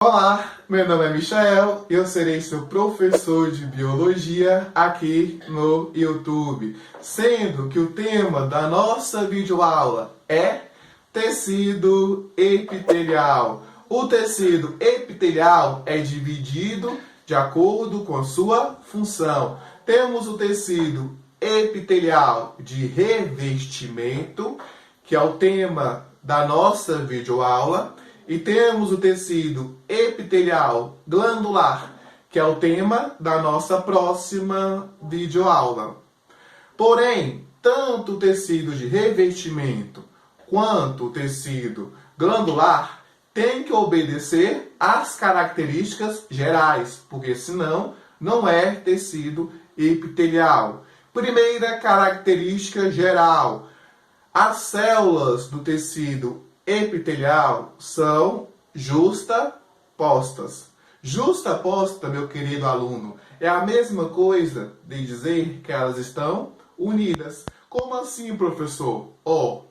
Olá, meu nome é Michael e eu serei seu professor de biologia aqui no YouTube, sendo que o tema da nossa videoaula é tecido epitelial. O tecido epitelial é dividido de acordo com a sua função. Temos o tecido epitelial de revestimento, que é o tema da nossa videoaula, e temos o tecido epitelial glandular, que é o tema da nossa próxima videoaula. Porém, tanto o tecido de revestimento quanto o tecido glandular tem que obedecer às características gerais, porque senão não é tecido epitelial. Primeira característica geral: as células do tecido epitelial são justapostas. Justaposta, meu querido aluno, é a mesma coisa de dizer que elas estão unidas. Como assim, professor?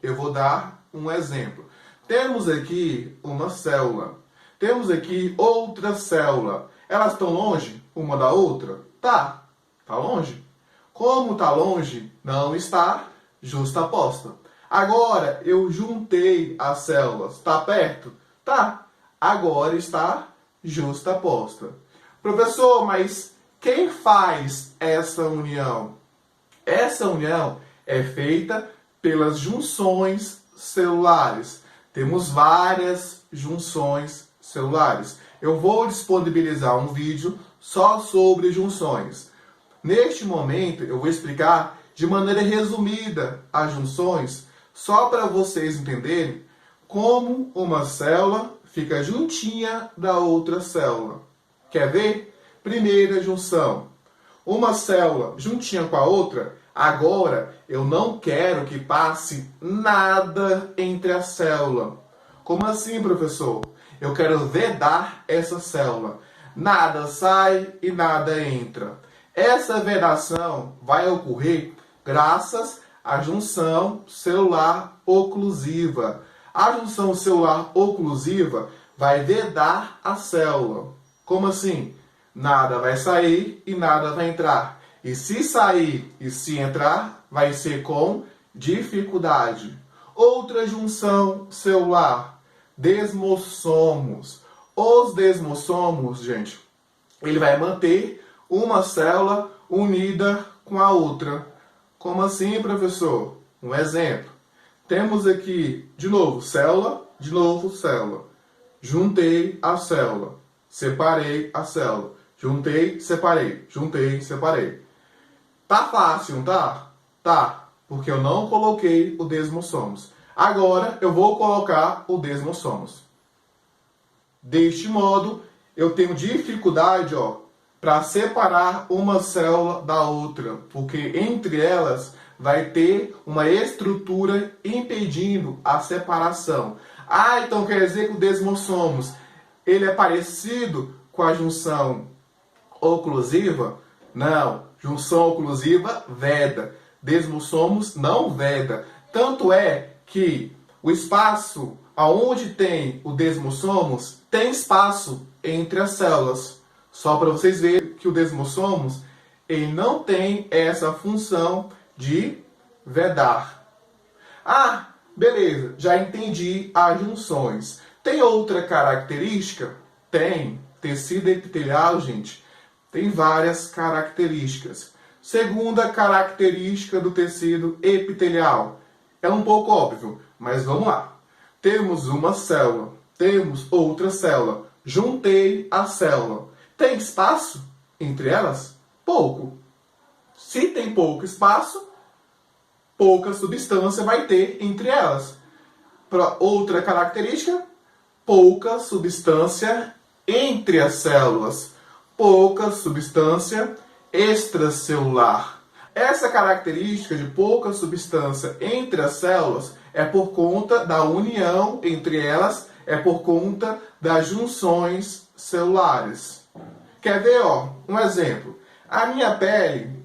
Eu vou dar um exemplo. Temos aqui uma célula. Temos aqui outra célula. Elas estão longe uma da outra? Tá longe. Como está longe, não está justaposta. Agora eu juntei as células. Está perto? Tá. Agora está justaposta. Professor, mas quem faz essa união? Essa união é feita pelas junções celulares. Temos várias junções celulares. Eu vou disponibilizar um vídeo só sobre junções. Neste momento eu vou explicar de maneira resumida as junções, só para vocês entenderem como uma célula fica juntinha da outra célula. Quer ver? Primeira junção. Uma célula juntinha com a outra. Agora eu não quero que passe nada entre a célula. Como assim, professor? Eu quero vedar essa célula. Nada sai e nada entra. Essa vedação vai ocorrer graças à junção celular oclusiva. A junção celular oclusiva vai vedar a célula. Como assim? Nada vai sair e nada vai entrar. E se sair e se entrar, vai ser com dificuldade. Outra junção celular, desmossomos. Os desmossomos, gente, ele vai manter uma célula unida com a outra. Como assim, professor? Um exemplo. Temos aqui, de novo, célula, de novo, célula. Juntei a célula. Separei a célula. Juntei, separei. Juntei, separei. Tá fácil, não tá? Tá, porque eu não coloquei o desmossomos. Agora eu vou colocar o desmossomos. Deste modo, eu tenho dificuldade, para separar uma célula da outra, porque entre elas vai ter uma estrutura impedindo a separação. Então quer dizer que o desmossomos ele é parecido com a junção oclusiva? Não, junção oclusiva veda, desmossomos não veda. Tanto é que o espaço aonde tem o desmossomos tem espaço entre as células. Só para vocês verem que o desmossomos ele não tem essa função de vedar. Beleza, já entendi as junções. Tem outra característica? Tem. Tecido epitelial, gente, tem várias características. Segunda característica do tecido epitelial. É um pouco óbvio, mas vamos lá. Temos uma célula, temos outra célula. Juntei a célula. Tem espaço entre elas? Pouco. Se tem pouco espaço, pouca substância vai ter entre elas. Outra característica, pouca substância entre as células. Pouca substância extracelular. Essa característica de pouca substância entre as células é por conta da união entre elas, é por conta das junções celulares. Quer ver, um exemplo? A minha pele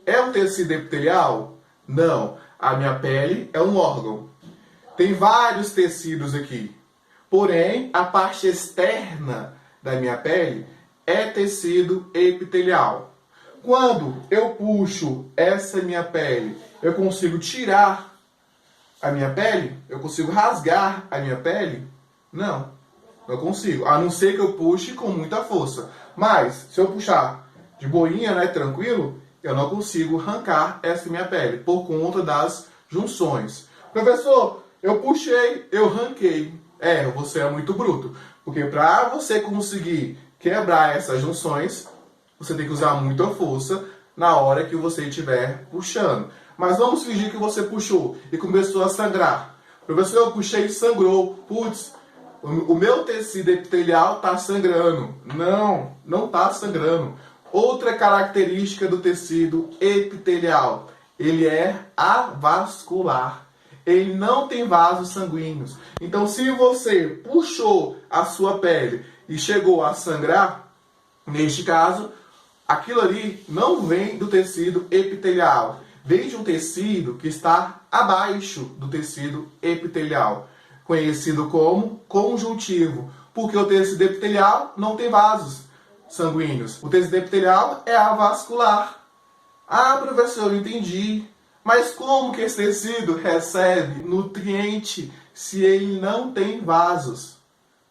é um tecido epitelial? Não, a minha pele é um órgão. Tem vários tecidos aqui. Porém, a parte externa da minha pele é tecido epitelial. Quando eu puxo essa minha pele, eu consigo tirar a minha pele? Eu consigo rasgar a minha pele? Não, não consigo. A não ser que eu puxe com muita força. Mas, se eu puxar de boinha, né, tranquilo, eu não consigo arrancar essa minha pele, por conta das junções. Professor, eu puxei, eu arranquei. Você é muito bruto. Porque para você conseguir quebrar essas junções, você tem que usar muita força na hora que você estiver puxando. Mas vamos fingir que você puxou e começou a sangrar. Professor, eu puxei e sangrou. Putz, o meu tecido epitelial está sangrando. Não, não está sangrando. Outra característica do tecido epitelial, ele é avascular. Ele não tem vasos sanguíneos. Então, se você puxou a sua pele e chegou a sangrar, neste caso, aquilo ali não vem do tecido epitelial. Vem de um tecido que está abaixo do tecido epitelial, conhecido como conjuntivo, porque o tecido epitelial não tem vasos sanguíneos. O tecido epitelial é avascular. Ah, professor, eu entendi. Mas como que esse tecido recebe nutriente se ele não tem vasos?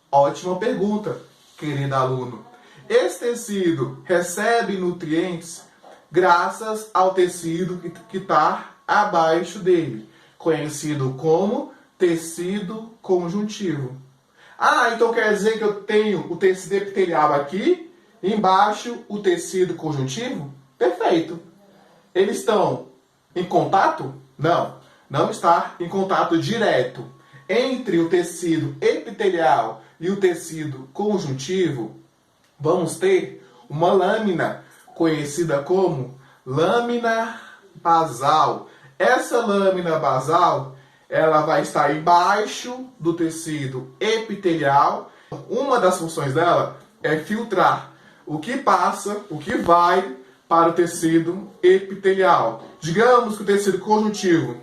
Ótima pergunta, querido aluno. Esse tecido recebe nutrientes graças ao tecido que está abaixo dele, conhecido como tecido conjuntivo. Ah, então quer dizer que eu tenho o tecido epitelial aqui, embaixo o tecido conjuntivo? Perfeito. Eles estão em contato? Não, não está em contato direto. Entre o tecido epitelial e o tecido conjuntivo, vamos ter uma lâmina conhecida como lâmina basal. Essa lâmina basal, ela vai estar embaixo do tecido epitelial. Uma das funções dela é filtrar o que passa, o que vai para o tecido epitelial. Digamos que o tecido conjuntivo,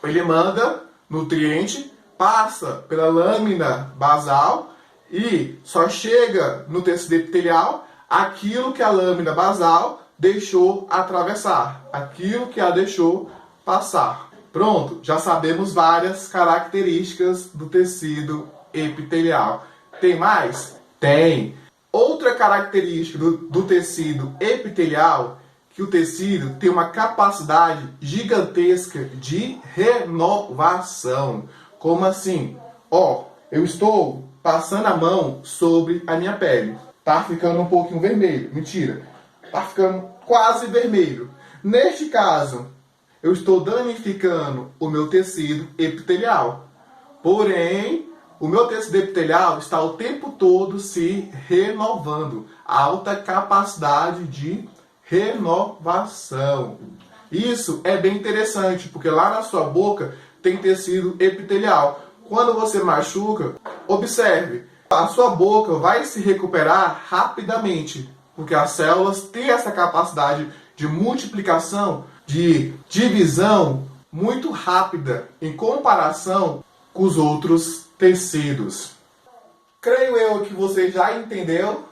ele manda nutriente, passa pela lâmina basal e só chega no tecido epitelial aquilo que a lâmina basal deixou atravessar, aquilo que a deixou passar. Pronto, já sabemos várias características do tecido epitelial. Tem mais? Tem. Outra característica do tecido epitelial, que o tecido tem uma capacidade gigantesca de renovação. Como assim? Eu estou passando a mão sobre a minha pele. Tá ficando um pouquinho vermelho. Mentira. Tá ficando quase vermelho. Neste caso, eu estou danificando o meu tecido epitelial. Porém, o meu tecido epitelial está o tempo todo se renovando. Alta capacidade de renovação. Isso é bem interessante, porque lá na sua boca tem tecido epitelial. Quando você machuca, observe, a sua boca vai se recuperar rapidamente, porque as células têm essa capacidade de multiplicação, de divisão muito rápida em comparação com os outros tecidos. Creio eu que você já entendeu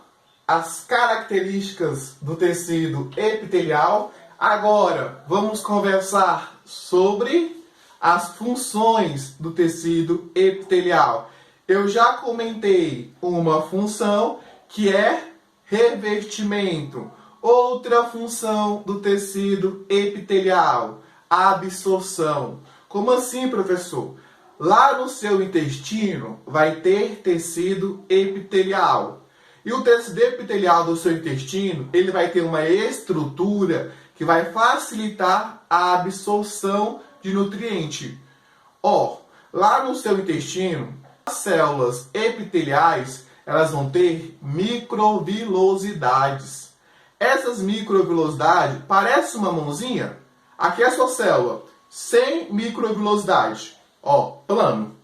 as características do tecido epitelial. Agora, vamos conversar sobre as funções do tecido epitelial. Eu já comentei uma função que é revestimento. Outra função do tecido epitelial, absorção. Como assim, professor? Lá no seu intestino vai ter tecido epitelial. E o tecido epitelial do seu intestino, ele vai ter uma estrutura que vai facilitar a absorção de nutriente. Lá no seu intestino, as células epiteliais, elas vão ter microvilosidades. Essas microvilosidades parecem uma mãozinha. Aqui é a sua célula, sem microvilosidade. Plano.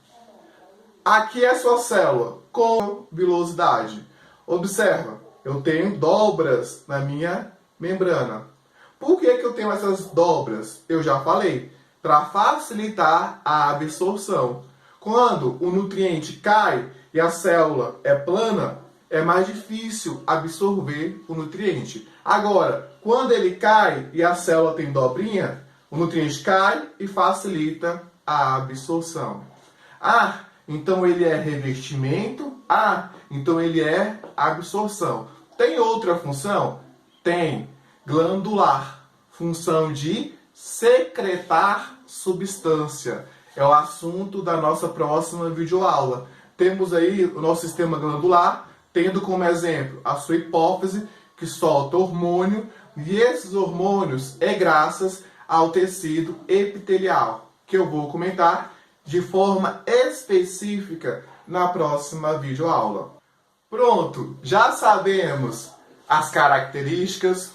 Aqui é a sua célula, com vilosidade. Observa, eu tenho dobras na minha membrana. Por que eu tenho essas dobras? Eu já falei, para facilitar a absorção. Quando o nutriente cai e a célula é plana, é mais difícil absorver o nutriente. Agora, quando ele cai e a célula tem dobrinha, o nutriente cai e facilita a absorção. Ah, então ele é revestimento? Ah, então ele é absorção. Tem outra função? Tem. Glandular. Função de secretar substância. É o assunto da nossa próxima videoaula. Temos aí o nosso sistema glandular, tendo como exemplo a sua hipófise, que solta hormônio, e esses hormônios é graças ao tecido epitelial, que eu vou comentar de forma específica na próxima videoaula. Pronto, já sabemos as características,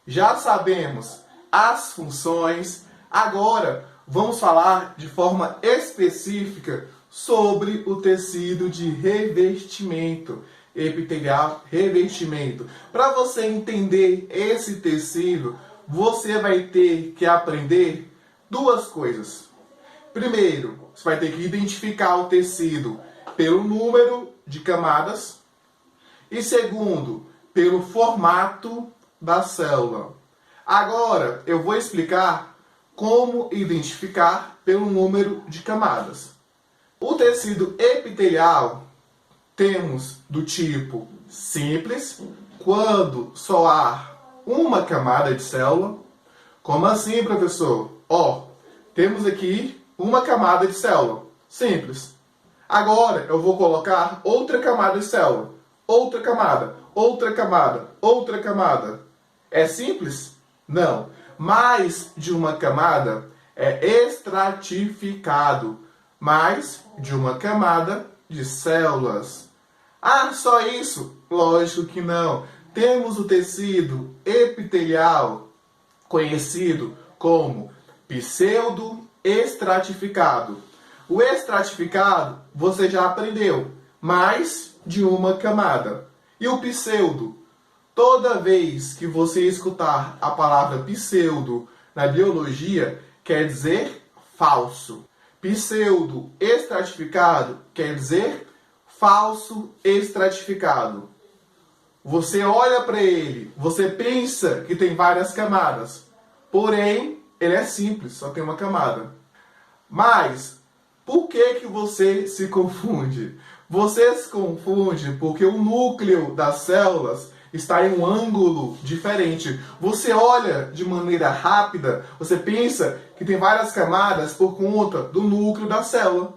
já sabemos as funções, agora vamos falar de forma específica sobre o tecido de revestimento epitelial, revestimento. Para você entender esse tecido, você vai ter que aprender duas coisas. Primeiro, você vai ter que identificar o tecido pelo número de camadas e segundo, pelo formato da célula. Agora, eu vou explicar como identificar pelo número de camadas. O tecido epitelial temos do tipo simples, quando só há uma camada de célula. Como assim, professor? Temos aqui uma camada de célula, simples. Agora eu vou colocar outra camada de célula, outra camada, outra camada, outra camada. É simples? Não. Mais de uma camada é estratificado. Mais de uma camada de células. Ah, só isso? Lógico que não. Temos o tecido epitelial, conhecido como pseudo-estratificado. O estratificado, você já aprendeu, mais de uma camada. E o pseudo? Toda vez que você escutar a palavra pseudo na biologia, quer dizer falso. Pseudo-estratificado quer dizer falso estratificado. Você olha para ele, você pensa que tem várias camadas, porém, ele é simples, só tem uma camada. Mas, por que você se confunde? Você se confunde porque o núcleo das células está em um ângulo diferente. Você olha de maneira rápida, você pensa que tem várias camadas por conta do núcleo da célula.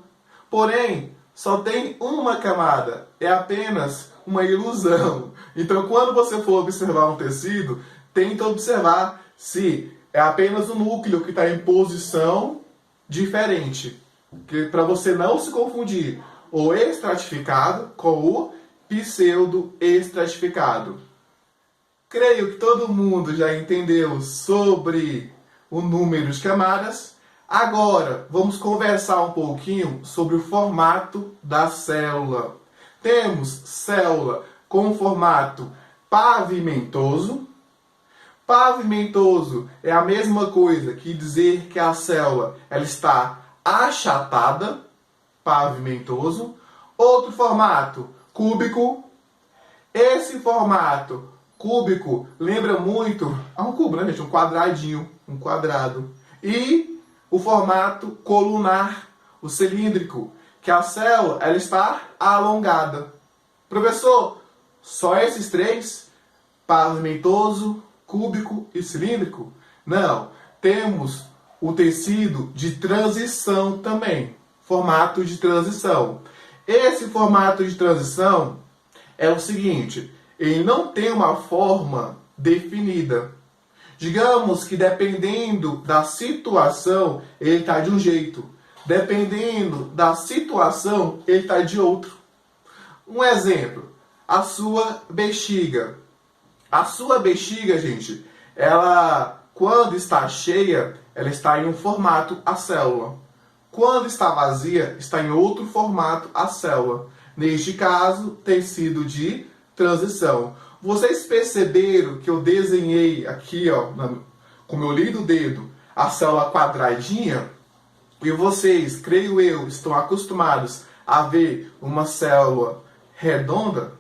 Porém, só tem uma camada. É apenas uma ilusão. Então, quando você for observar um tecido, tenta observar se é apenas o núcleo que está em posição diferente. Para você não se confundir o estratificado com o pseudo-estratificado. Creio que todo mundo já entendeu sobre o número de camadas. Agora, vamos conversar um pouquinho sobre o formato da célula. Temos célula com formato pavimentoso. Pavimentoso é a mesma coisa que dizer que a célula ela está achatada. Pavimentoso. Outro formato, cúbico. Esse formato cúbico lembra muito a um cubo, né, gente? Um quadradinho, um quadrado. E o formato colunar, o cilíndrico, que a célula ela está alongada. Professor, só esses três? Pavimentoso, cúbico e cilíndrico? Não. Temos o tecido de transição também. Formato de transição. Esse formato de transição é o seguinte: ele não tem uma forma definida. Digamos que dependendo da situação, ele está de um jeito. Dependendo da situação, ele está de outro. Um exemplo, a sua bexiga. A sua bexiga, gente, ela, quando está cheia, ela está em um formato, a célula. Quando está vazia, está em outro formato, a célula. Neste caso, tecido de transição. Vocês perceberam que eu desenhei aqui, com o meu lindo dedo, a célula quadradinha? E vocês, creio eu, estão acostumados a ver uma célula redonda?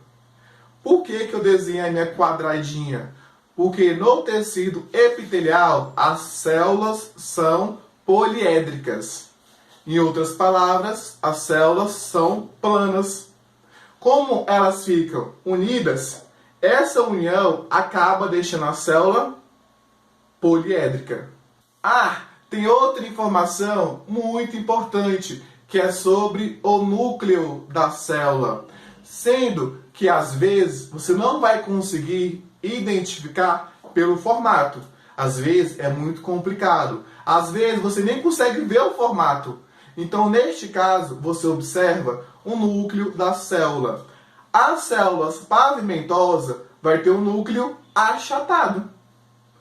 Por que eu desenhei a minha quadradinha? Porque no tecido epitelial, as células são poliédricas. Em outras palavras, as células são planas. Como elas ficam unidas, essa união acaba deixando a célula poliédrica. Ah, tem outra informação muito importante, que é sobre o núcleo da célula. Sendo que às vezes você não vai conseguir identificar pelo formato. Às vezes é muito complicado. Às vezes você nem consegue ver o formato. Então, neste caso, você observa o núcleo da célula. As células pavimentosas vai ter o núcleo achatado.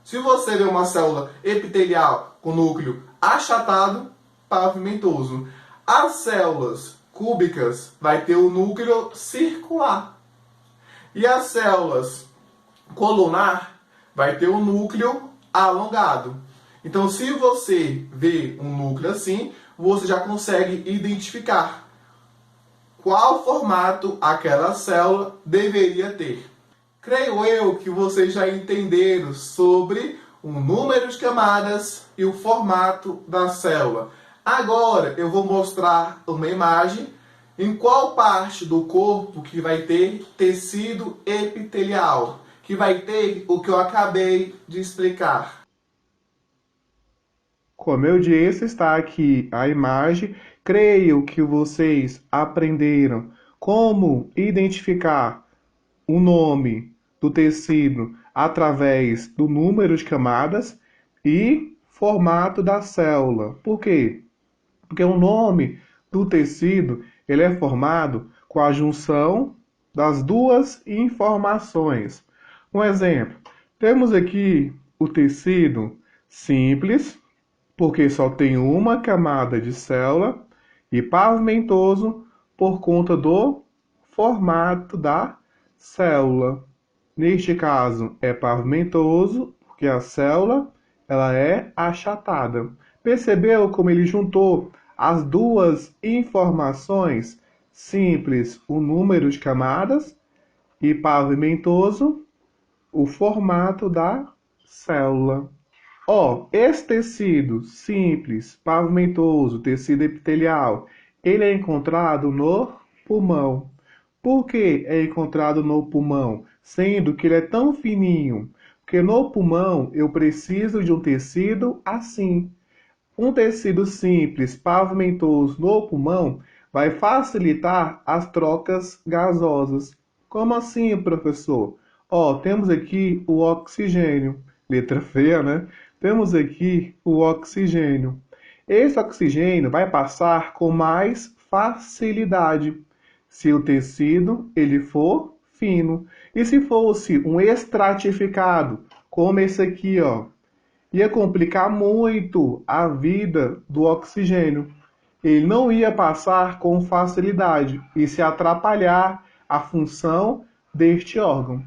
Se você vê uma célula epitelial com núcleo achatado, pavimentoso. As células cúbicas vai ter o núcleo circular. E as células colunar vai ter o núcleo alongado. Então, se você vê um núcleo assim, você já consegue identificar qual formato aquela célula deveria ter. Creio eu que vocês já entenderam sobre o número de camadas e o formato da célula. Agora eu vou mostrar uma imagem em qual parte do corpo que vai ter tecido epitelial, que vai ter o que eu acabei de explicar. Como eu disse, está aqui a imagem. Creio que vocês aprenderam como identificar o nome do tecido através do número de camadas e formato da célula. Por quê? Porque o nome do tecido ele é formado com a junção das duas informações. Um exemplo, temos aqui o tecido simples, porque só tem uma camada de célula, e pavimentoso por conta do formato da célula. Neste caso é pavimentoso, porque a célula ela é achatada. Percebeu como ele juntou as duas informações? Simples, o número de camadas, e pavimentoso, o formato da célula. Esse tecido simples, pavimentoso, tecido epitelial, ele é encontrado no pulmão. Por que é encontrado no pulmão? Sendo que ele é tão fininho. Porque no pulmão eu preciso de um tecido assim. Um tecido simples, pavimentoso no pulmão vai facilitar as trocas gasosas. Como assim, professor? Temos aqui o oxigênio. Letra feia, né? Temos aqui o oxigênio. Esse oxigênio vai passar com mais facilidade se o tecido ele for fino. E se fosse um estratificado, como esse aqui, ia complicar muito a vida do oxigênio. Ele não ia passar com facilidade e se atrapalhar a função deste órgão.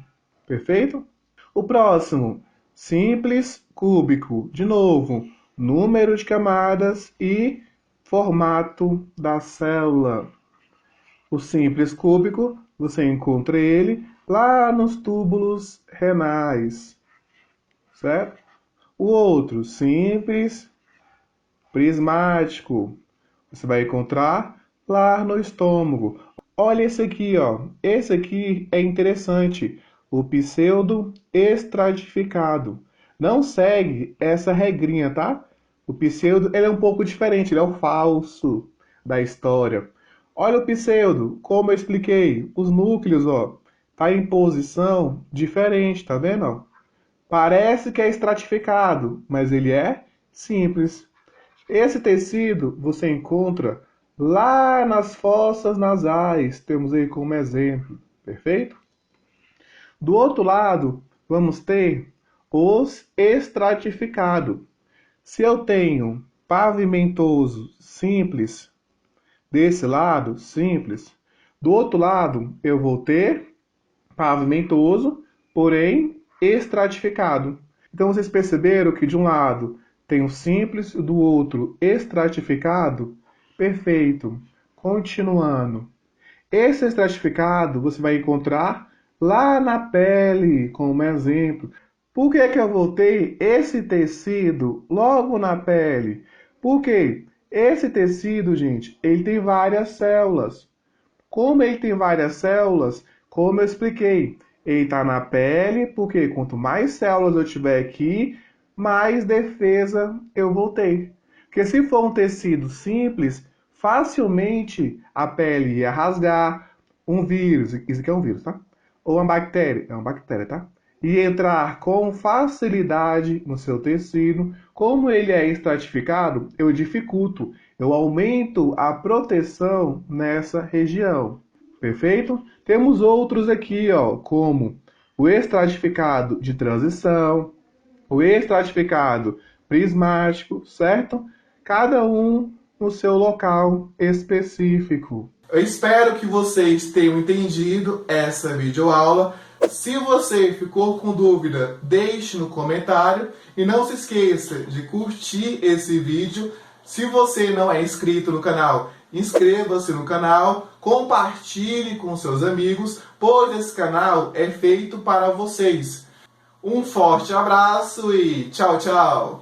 Perfeito? O próximo, simples cúbico. De novo, número de camadas e formato da célula. O simples cúbico, você encontra ele lá nos túbulos renais, certo? O outro, simples prismático, você vai encontrar lá no estômago. Olha esse aqui, Esse aqui é interessante, o pseudo estratificado. Não segue essa regrinha, tá? O pseudo, ele é um pouco diferente, ele é o falso da história. Olha o pseudo, como eu expliquei, os núcleos, tá em posição diferente, tá vendo? Parece que é estratificado, mas ele é simples. Esse tecido você encontra lá nas fossas nasais, temos aí como exemplo, perfeito? Do outro lado, vamos ter os estratificados. Se eu tenho pavimentoso simples, desse lado, simples, do outro lado eu vou ter pavimentoso, porém estratificado. Então vocês perceberam que de um lado tem o simples, do outro estratificado? Perfeito. Continuando. Esse estratificado você vai encontrar lá na pele, como exemplo. Por que que eu voltei esse tecido logo na pele? Porque esse tecido, gente, ele tem várias células. Como ele tem várias células, como eu expliquei, ele está na pele, porque quanto mais células eu tiver aqui, mais defesa eu vou ter. Porque se for um tecido simples, facilmente a pele ia rasgar, um vírus, isso aqui é um vírus, tá? Ou uma bactéria, é uma bactéria, tá? E entrar com facilidade no seu tecido. Como ele é estratificado, eu dificulto, eu aumento a proteção nessa região. Perfeito? Temos outros aqui, ó, como o estratificado de transição, o estratificado prismático, certo? Cada um no seu local específico. Eu espero que vocês tenham entendido essa videoaula. Se você ficou com dúvida, deixe no comentário e não se esqueça de curtir esse vídeo. Se você não é inscrito no canal, inscreva-se no canal, compartilhe com seus amigos, pois esse canal é feito para vocês. Um forte abraço e tchau, tchau!